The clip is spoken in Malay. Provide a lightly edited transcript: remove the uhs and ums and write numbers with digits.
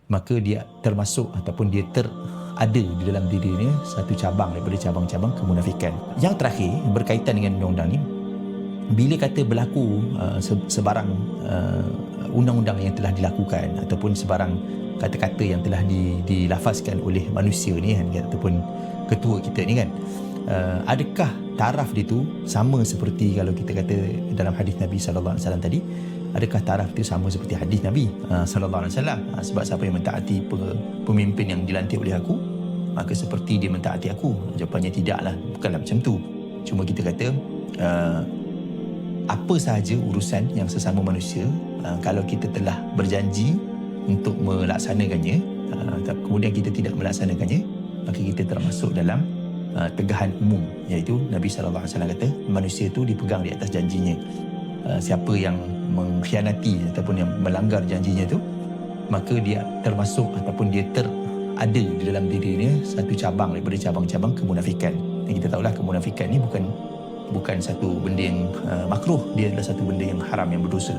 maka dia termasuk ataupun dia ada di dalam dirinya satu cabang daripada cabang-cabang kemunafikan. Yang terakhir berkaitan dengan undang-undang ni, bila kata berlaku sebarang undang-undang yang telah dilakukan ataupun sebarang kata-kata yang telah dilafazkan oleh manusia ni kan, ataupun ketua kita ni kan, adakah taraf dia tu sama seperti kalau kita kata dalam hadis Nabi sallallahu alaihi wasallam tadi, adakah taraf itu sama seperti hadis Nabi sallallahu alaihi wasallam? Sebab siapa yang mentaati pemimpin yang dilantik oleh aku, maka seperti dia mentaati aku. Jawapannya tidaklah, bukanlah macam tu. Cuma kita kata apa sahaja urusan yang sesama manusia, kalau kita telah berjanji untuk melaksanakannya, kemudian kita tidak melaksanakannya, maka kita termasuk dalam tegahan umum, iaitu Nabi sallallahu alaihi wasallam kata manusia itu dipegang di atas janjinya. Siapa yang mengkhianati ataupun yang melanggar janjinya itu, maka dia termasuk ataupun dia ada di dalam dirinya satu cabang daripada cabang-cabang kemunafikan. Dan kita tahulah kemunafikan ni bukan satu benda yang makruh, dia adalah satu benda yang haram, yang berdosa.